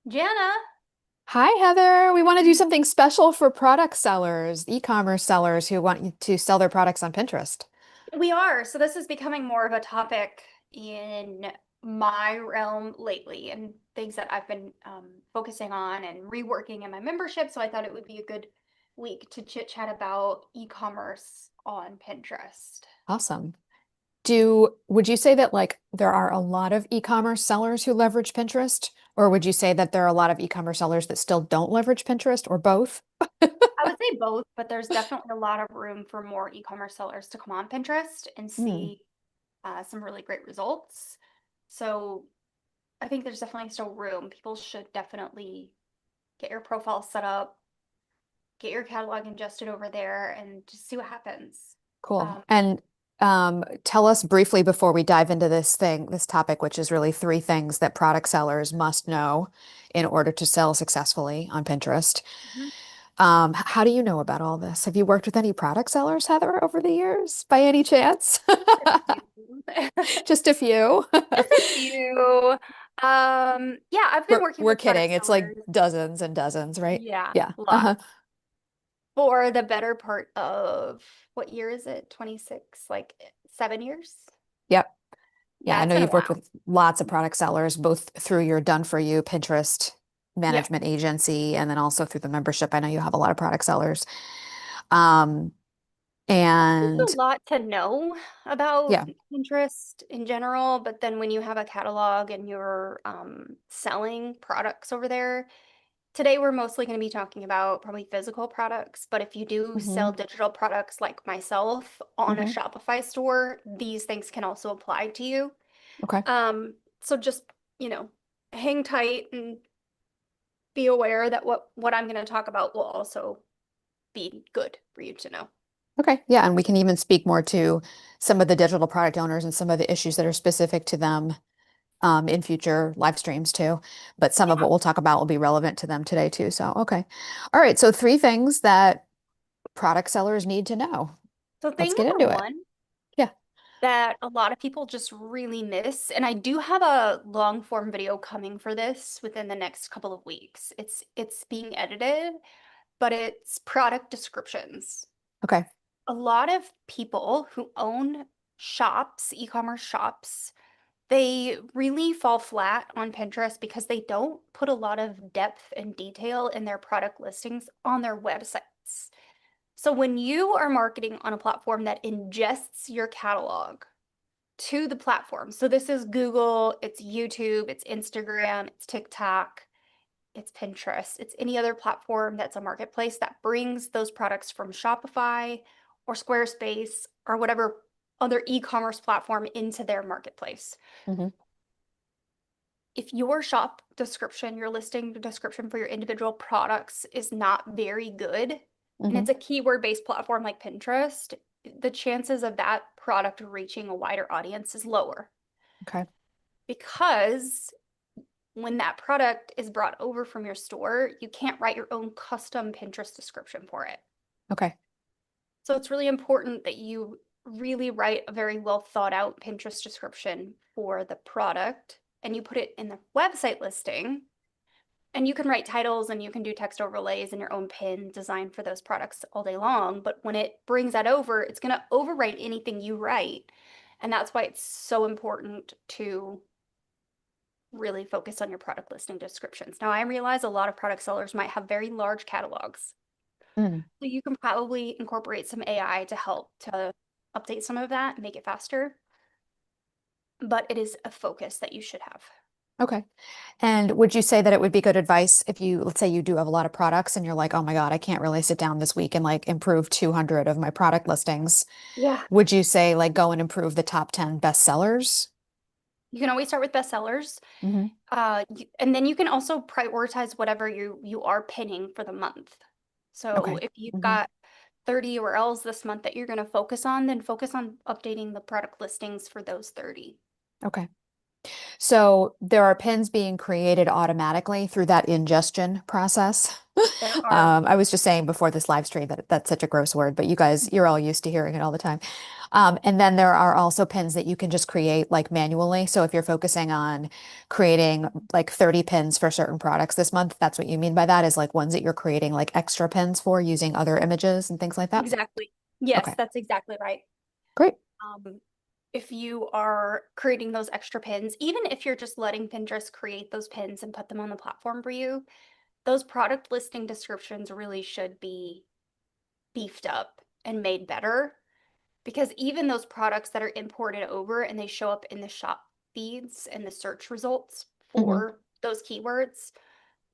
Jana, Hi, Heather. We want to do something special for product sellers, e-commerce sellers who want you to sell their products on Pinterest. we are. So this is becoming more of a topic in my realm lately and things that I've been focusing on and reworking in my membership. So I thought it would be a good week to chit chat about e-commerce on Pinterest. Awesome. Would you say that like there are a lot of e-commerce sellers who leverage Pinterest, or would you say that there are a lot of e-commerce sellers that still don't leverage Pinterest, or both? I would say both, but there's definitely a lot of room for more e-commerce sellers to come on Pinterest and Hmm, see some really great results. So I think there's definitely still room. People should definitely get your profile set up, get your catalog ingested over there, and just see what happens. cool. Um, And tell us briefly before we dive into this topic, which is really three things that product sellers must know in order to sell successfully on Pinterest. mhm. How do you know about all this? Have you worked with any product sellers, Heather, over the years, by any chance? Just a few. Just a few. Just a few. Yeah, I've been working We're with kidding. product It's like sellers. dozens and dozens, right? Yeah, Yeah. lots. For the better part of what year is it? 26, like 7 years? Yep. Yeah, Yeah, I it's know been a you've worked while. with lots of product sellers, both through your Done For You Pinterest Yeah. management agency and then also through the membership. I know you have a lot of product sellers. Um, There's and a lot to know about yeah. Pinterest in general, but then when you have a catalog and you're selling products over there, today we're mostly going to be talking about probably physical products, but if you do Hmm. sell digital products like myself on a Hmm. Shopify store, these things can also apply to you. Okay. So just, you know, hang tight and be aware that what I'm going to talk about will also be good for you to know. Okay. Yeah. And we can even speak more to some of the digital product owners and some of the issues that are specific to them in future live streams too. But some of Yeah. what we'll talk about will be relevant to them today too. So, okay. All right. So, three things that product sellers need to know. So Let's thing get number into it. one Yeah. that a lot of people just really miss, and I do have a long form video coming for this within the next couple of weeks. It's being edited, but it's product descriptions. Okay. A lot of people who own shops, e-commerce shops, they really fall flat on Pinterest because they don't put a lot of depth and detail in their product listings on their websites. So when you are marketing on a platform that ingests your catalog to the platform, so this is Google, it's YouTube, it's Instagram, it's TikTok, it's Pinterest, it's any other platform that's a marketplace that brings those products from Shopify or Squarespace or whatever other e-commerce platform into their marketplace. Hmm. If your shop description, your listing description for your individual products is not very good, and Hmm. it's a keyword-based platform like Pinterest, the chances of that product reaching a wider audience is lower Okay. because when that product is brought over from your store, you can't write your own custom Pinterest description for it. Okay. So it's really important that you really write a very well thought out Pinterest description for the product and you put it in the website listing. And you can write titles and you can do text overlays and your own pin design for those products all day long. But when it brings that over, it's going to overwrite anything you write. And that's why it's so important to really focus on your product listing descriptions. Now, I realize a lot of product sellers might have very large catalogs. Mm. So you can probably incorporate some AI to help to update some of that and make it faster. But it is a focus that you should have. Okay. And would you say that it would be good advice if you, let's say you do have a lot of products and you're like, oh my God, I can't really sit down this week and like improve 200 of my product listings. Yeah. Would you say like go and improve the top 10 best sellers? You can always start with bestsellers. Hmm. And then you can also prioritize whatever you are pinning for the month. So Okay. if you've Hmm. got 30 URLs this month that you're going to focus on, then focus on updating the product listings for those 30. Okay. So there are pins being created automatically through that ingestion process. There are. I was just saying before this live stream that that's such a gross word, but you guys, you're all used to hearing it all the time. And then there are also pins that you can just create like manually. So if you're focusing on creating like 30 pins for certain products this month, that's what you mean by that is like ones that you're creating like extra pins for using other images and things like that. Exactly. Yes, Okay, that's exactly right. great. Um, if you are creating those extra pins, even if you're just letting Pinterest create those pins and put them on the platform for you, those product listing descriptions really should be beefed up and made better because even those products that are imported over and they show up in the shop feeds and the search results Hmm. for those keywords,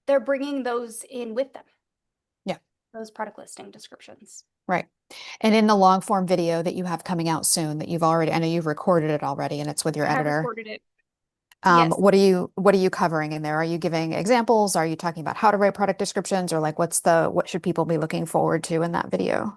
they're bringing those in with them, Yeah, those product listing descriptions. right. And in the long form video that you have coming out soon that you've already, I know you've recorded it already and it's with your I have editor. recorded it. Yes. What are you covering in there? Are you giving examples? Are you talking about how to write product descriptions or like what should people be looking forward to in that video?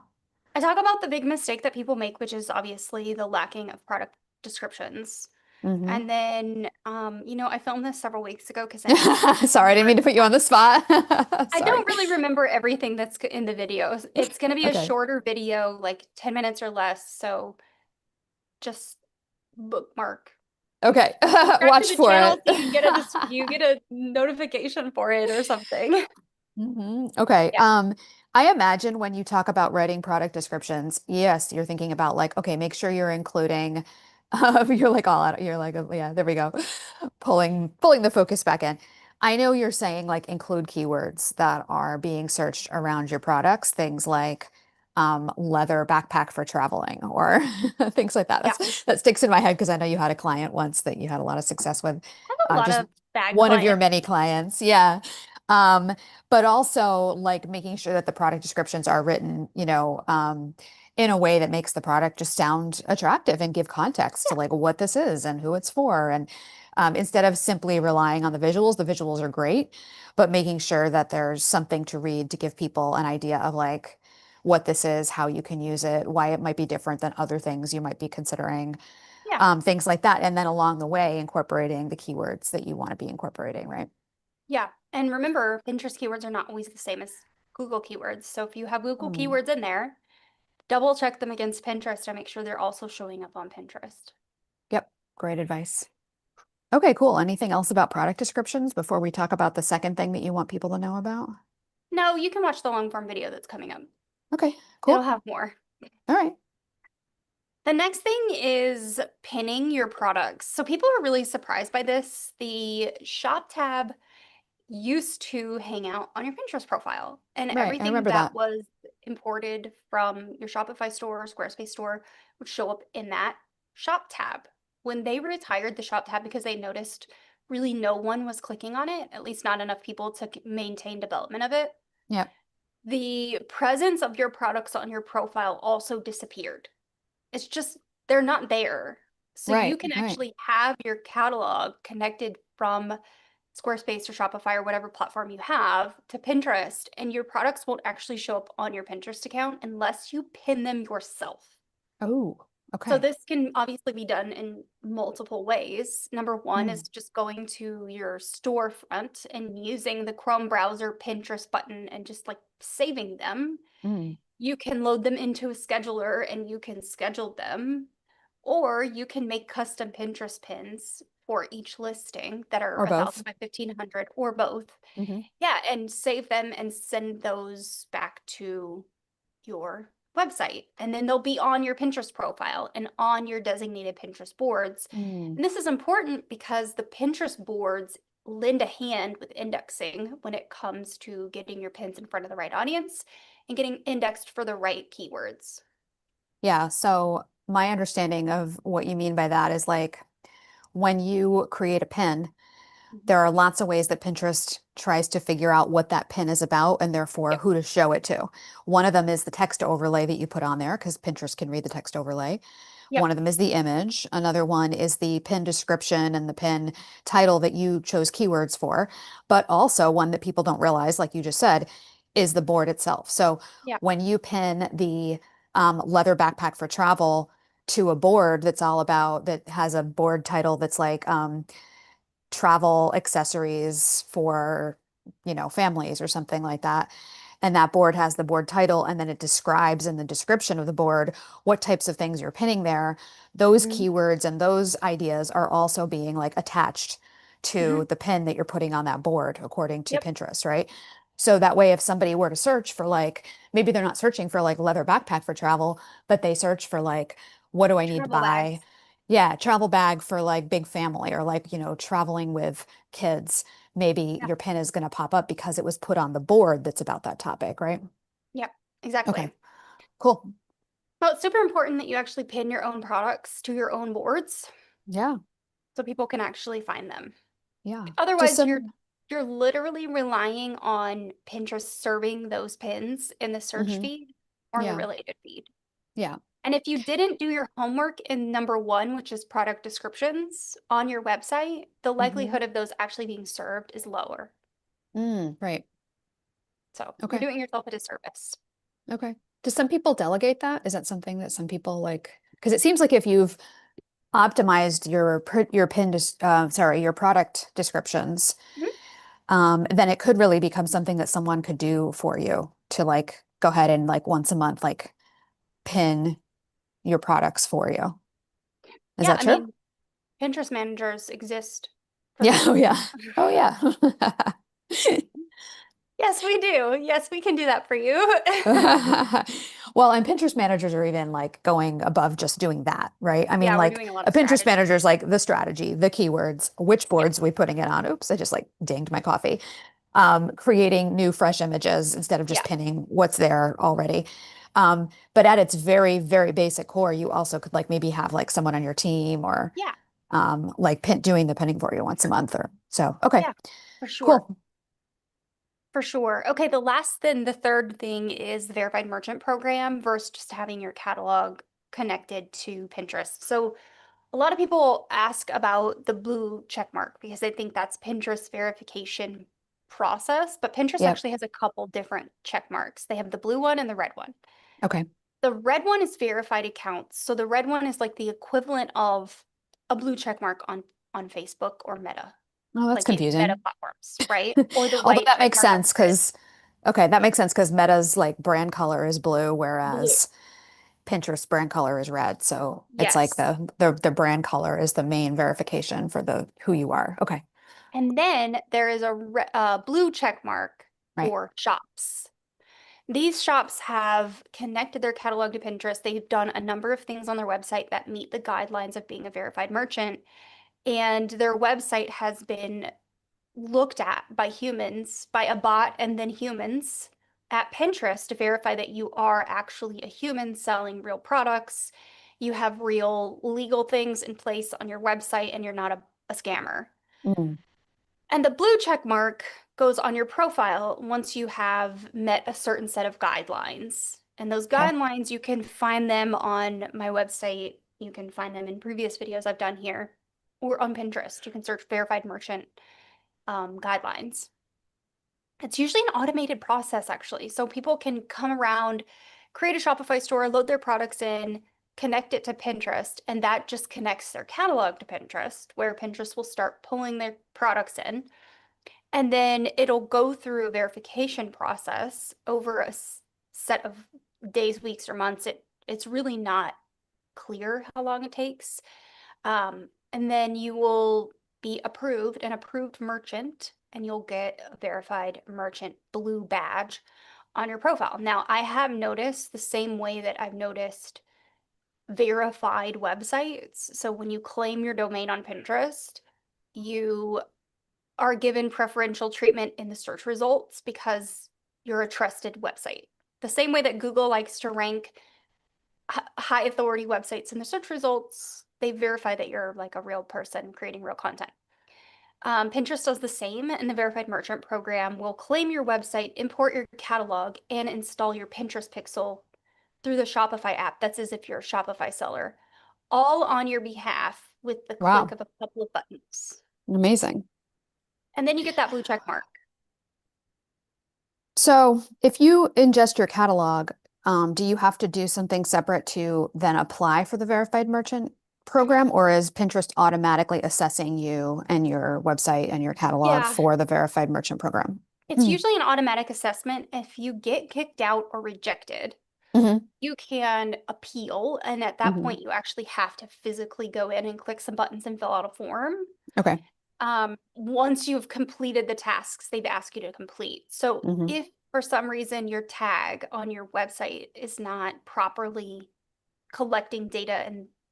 I talk about the big mistake that people make, which is obviously the lacking of product descriptions. Hmm. And then, I filmed this several weeks ago because I'm Sorry, I didn't mean to put you on the spot. I Sorry. don't really remember everything that's in the videos. It's going to be a Okay. shorter video, like 10 minutes or less. So just bookmark. Okay. Subscribe to Watch the for channel it. so you get a notification for it or something. Okay. Yeah. I imagine when you talk about writing product descriptions, yes, you're thinking about like, okay, make sure you're including, you're like all out, you're like, oh, yeah, there we go. Pulling the focus back in. I know you're saying like include keywords that are being searched around your products, things like leather backpack for traveling or things like that. Yeah. That sticks in my head because I know you had a client once that you had a lot of success with, I have a lot just of bad one of your clients. many clients. Yeah. Um, but also like making sure that the product descriptions are written, in a way that makes the product just sound attractive and give context to Yeah. like what this is and who it's for. And instead of simply relying on the visuals are great, but making sure that there's something to read to give people an idea of like what this is, how you can use it, why it might be different than other things you might be considering, Yeah. things like that. And then along the way, incorporating the keywords that you want to be incorporating, right? Yeah. And remember, Pinterest keywords are not always the same as Google keywords. So if you have Google Hmm. keywords in there, double check them against Pinterest to make sure they're also showing up on Pinterest. Yep. Great advice. Okay, cool. Anything else about product descriptions before we talk about the second thing that you want people to know about? No, you can watch the long form video that's coming up. Okay, It'll cool. have more. All right. The next thing is pinning your products. So people are really surprised by this. The shop tab used to hang out on your Pinterest profile, and Right. I everything remember that that. was imported from your Shopify store or Squarespace store would show up in that shop tab. When they retired the shop tab because they noticed really no one was clicking on it, at least not enough people to maintain development of it, Yep. the presence of your products on your profile also disappeared. It's just they're not there. So you Right. can Right. actually have your catalog connected from Squarespace or Shopify or whatever platform you have to Pinterest, and your products won't actually show up on your Pinterest account unless you pin them yourself. Oh, So okay. this can obviously be done in multiple ways. Number one is Mm, just going to your storefront and using the Chrome browser Pinterest button and just like saving them. mm. You can load them into a scheduler and you can schedule them, or you can make custom Pinterest pins for each listing that are Or a thousand both. by 1,500 or both. Hmm. Yeah, and save them and send those back to your website. And then they'll be on your Pinterest profile and on your designated Pinterest boards. Mm. And this is important because the Pinterest boards lend a hand with indexing when it comes to getting your pins in front of the right audience and getting indexed for the right keywords. Yeah. So my understanding of what you mean by that is like when you create a pin, Mhm. there are lots of ways that Pinterest tries to figure out what that pin is about and therefore Yep. who to show it to. One of them is the text overlay that you put on there because Pinterest can read the text overlay. One Yep. of them is the image. Another one is the pin description and the pin title that you chose keywords for. But also one that people don't realize, like you just said, is the board itself. So Yep. when you pin the leather backpack for travel, to a board that's all about, that has a board title that's like travel accessories for, families or something like that. And that board has the board title, and then it describes in the description of the board what types of things you're pinning there. Those Hmm. keywords and those ideas are also being like attached Hmm. to the pin that you're putting on that board according to Yep. Pinterest, right? So that way, if somebody were to search for like, maybe they're not searching for like leather backpack for travel, but they search for like, what do I need to Travel buy? bags. Yeah, travel bag for like big family, or like, traveling with kids. Maybe Yeah. your pin is going to pop up because it was put on the board that's about that topic, right? Yep. Okay, Exactly. cool. Well, it's super important that you actually pin your own products to your own boards Yeah, so people can actually find them. yeah. Just Otherwise, you're some, you're literally relying on Pinterest serving those pins in the search hmm feed or in the yeah, related feed. yeah. And if you didn't do your homework in number one, which is product descriptions on your website, the hmm likelihood of those actually being served is lower. right. So you're Okay, doing yourself a disservice. okay. Do some people delegate that? Is that something that some people like? Because it seems like if you've optimized your pin, sorry, your product descriptions, Mhm. then it could really become something that someone could do for you to like go ahead and like once a month, like pin your products for you. Is Yeah, that I true? mean, Pinterest managers exist for Yeah. that. Oh, yeah. Oh, yeah. Yes, we do. Yes, we can do that for you. Well, and Pinterest managers are even like going above just doing that, right? I mean, Yeah, we're like doing a lot a of Pinterest strategy. manager is like the strategy, the keywords, which Yeah. boards are we putting it on? Oops, I just like dinged my coffee. Creating new fresh images instead of just Yeah. pinning what's there already. But at its very, very basic core, you also could like maybe have like someone on your team or Yeah. like doing the pinning for you once a month or so. Okay, Yeah, for sure. cool. For sure. Okay, the third thing is the verified merchant program versus just having your catalog connected to Pinterest. So a lot of people ask about the blue check mark because they think that's Pinterest verification process, but Pinterest Yep. actually has a couple different check marks. They have the blue one and the red one. Okay. The red one is verified accounts. So the red one is like the equivalent of a blue check mark on Facebook or Meta, Oh, that's like in Meta confusing. platforms, right? Or the Although white that check makes mark on sense Grid. because, okay, that makes sense because Meta's like brand color is blue, Blue. whereas Pinterest brand color is red. So it's like Yes. the brand color is the main verification for the who you are. Okay. And then there is a blue check mark Right. for shops. These shops have connected their catalog to Pinterest. They've done a number of things on their website that meet the guidelines of being a verified merchant. And their website has been looked at by humans, by a bot and then humans at Pinterest to verify that you are actually a human selling real products. You have real legal things in place on your website and you're not a scammer. Mm, And the blue check mark goes on your profile once you have met a certain set of guidelines. And those okay. guidelines, you can find them on my website. You can find them in previous videos I've done here or on Pinterest. You can search verified merchant guidelines. It's usually an automated process, actually. So people can come around, create a Shopify store, load their products in, connect it to Pinterest, and that just connects their catalog to Pinterest, where Pinterest will start pulling their products in. And then it'll go through a verification process over a set of days, weeks, or months. It's really not clear how long it takes. And then you will be approved, an approved merchant, and you'll get a verified merchant blue badge on your profile. Now, I have noticed the same way that I've noticed verified websites. So when you claim your domain on Pinterest, you are given preferential treatment in the search results because you're a trusted website. The same way that Google likes to rank high authority websites in the search results, they verify that you're like a real person creating real content. Pinterest does the same, and the Verified Merchant program will claim your website, import your catalog, and install your Pinterest pixel through the Shopify app. That's as if you're a Shopify seller, all on your behalf with the click Wow. of a couple of buttons. Amazing. And then you get that blue check mark. So if you ingest your catalog, do you have to do something separate to then apply for the verified merchant program, or is Pinterest automatically assessing you and your website and your catalog Yeah, for the verified merchant program? it's usually an automatic assessment. If you get kicked out or rejected, Mm-hmm. you can appeal, and at that Hmm. point, you actually have to physically go in and click some buttons and fill out a form. Okay. Once you've completed the tasks they've asked you to complete. So Hmm. if for some reason your tag on your website is not properly collecting data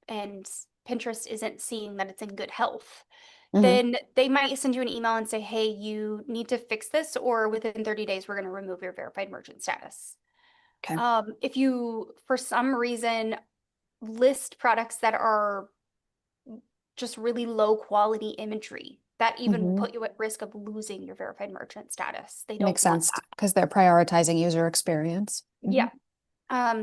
and Pinterest isn't seeing that it's in good health, Hmm. then they might send you an email and say, hey, you need to fix this, or within 30 days, we're going to remove your verified merchant status. Okay. If you, for some reason, list products that are just really low quality imagery, that even will Hmm. put you at risk of losing your verified merchant status. They don't Makes want sense that. because they're prioritizing user experience. Hmm. Yeah.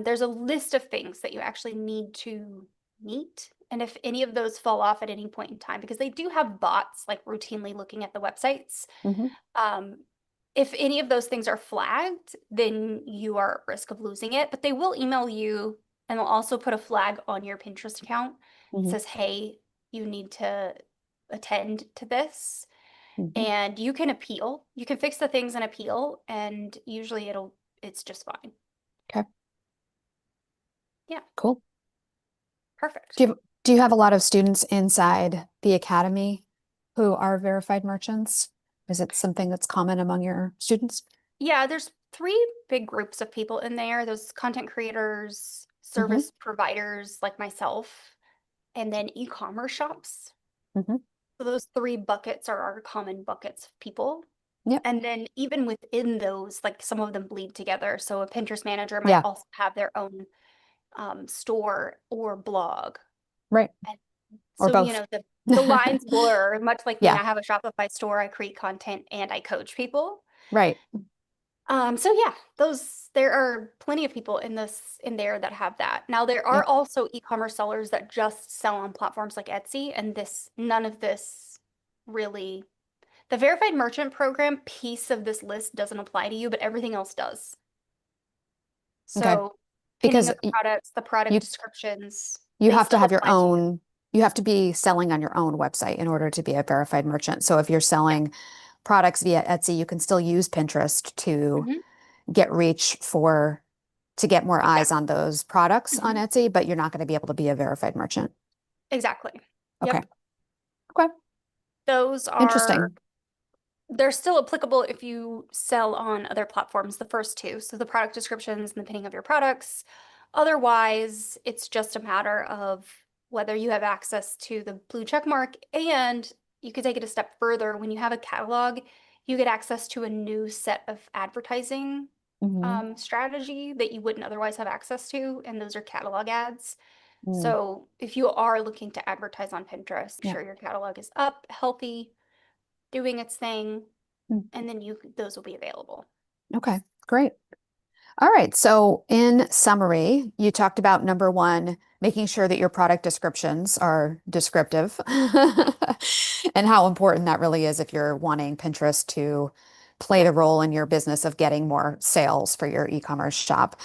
There's a list of things that you actually need to meet. And if any of those fall off at any point in time, because they do have bots like routinely looking at the websites, Hmm. um, if any of those things are flagged, then you are at risk of losing it. But they will email you and they'll also put a flag on your Pinterest account. It Hmm. says, hey, you need to attend to this. Hmm. And you can appeal. You can fix the things and appeal, and usually it's just fine. Okay. Yeah, Cool. perfect. Do you have a lot of students inside the academy who are verified merchants? Is it something that's common among your students? Yeah, there's three big groups of people in there. There's content creators, Hmm. service providers like myself, and then e-commerce shops. Hmm. So those three buckets are our common buckets of people. Yep. And then even within those, like some of them bleed together. So a Pinterest manager might Yeah. also have their own store or blog. Right. And Or so, both. the lines blur, much like me. Yeah. I have a Shopify store, I create content and I coach people. Right. So yeah, there are plenty of people in there that have that. Now there are Yep. also e-commerce sellers that just sell on platforms like Etsy, and none of this really, the verified merchant program piece of this list doesn't apply to you, but everything else does. Okay. So pinning Because of the products, the product you descriptions, you they have to still have your apply to you. own, you have to be selling on your own website in order to be a verified merchant. So if you're Yeah. selling products via Etsy, you can still use Pinterest to Hmm. get reach to get more eyes Exactly. on those products on Hmm. Etsy, but you're not going to be able to be a verified merchant. Exactly. Okay. Yep. Okay. Those are Interesting. they're still applicable if you sell on other platforms, the first two. So the product descriptions and the pinning of your products. Otherwise, it's just a matter of whether you have access to the blue check mark. And you could take it a step further. When you have a catalog, you get access to a new set of advertising Hmm. strategy that you wouldn't otherwise have access to. And those are catalog ads. Mm. So if you are looking to advertise on Pinterest, make Yeah. sure your catalog is up, healthy, doing its thing, Mm. and then those will be available. Okay. Great. All right. So, in summary, you talked about number one, making sure that your product descriptions are descriptive and how important that really is if you're wanting Pinterest to play Yeah. the role in your business of getting more sales for your e-commerce shop.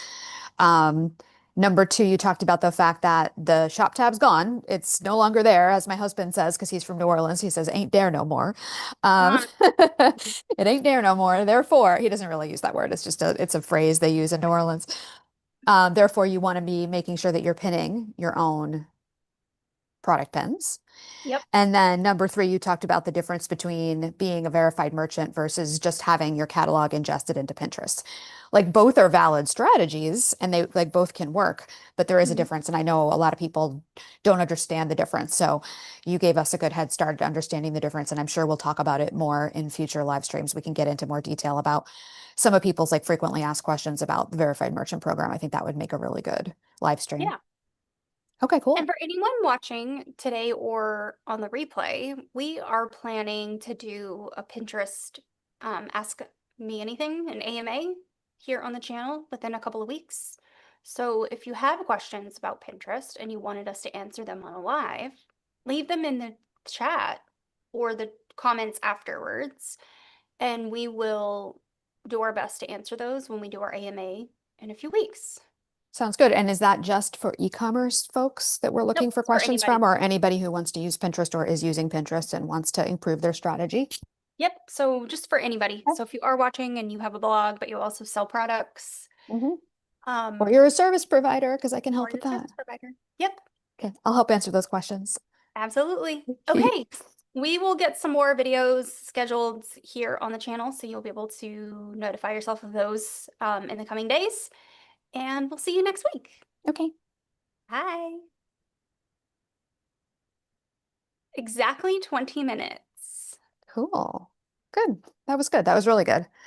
Um, Number two, you talked about the fact that the shop tab's gone. It's no longer there, as my husband says, because he's from New Orleans. He says, ain't there no more. Uh, It ain't there no more. Therefore, he doesn't really use that word. It's a phrase they use in New Orleans. Therefore, you want to be making sure that you're pinning your own product pins. yep. And then number three, you talked about the difference between being a verified merchant versus just having your catalog ingested into Pinterest. Like both are valid strategies and they like both can work, but there is a Mhm. difference. And I know a lot of people don't understand the difference. So you gave us a good head start at understanding the difference. And I'm sure we'll talk about it more in future live streams. We can get into more detail about some of people's like frequently asked questions about the verified merchant program. I think that would make a really good live stream. Yeah. Okay, And cool. for anyone watching today or on the replay, we are planning to do a Pinterest Ask Me Anything, an AMA here on the channel within a couple of weeks. So if you have questions about Pinterest and you wanted us to answer them on a live, leave them in the chat or the comments afterwards, and we will do our best to answer those when we do our AMA in a few weeks. Sounds good. And is that just for e-commerce folks that we're Nope, looking for it's for questions anybody. from, or anybody who wants to use Pinterest or is using Pinterest and wants to improve their strategy? Yep, so just for anybody. Okay. So if you are watching and you have a blog, but you also sell products, Mhm. Or um, you're a service provider, because I can or help with your that. service provider. Yep, Okay, I'll help answer those questions. absolutely. Okay, we will get some more videos scheduled here on the channel, so you'll be able to notify yourself of those in the coming days. And we'll see you next week. Okay, Bye. Exactly 20 minutes. cool. Good. That was good. That was really good.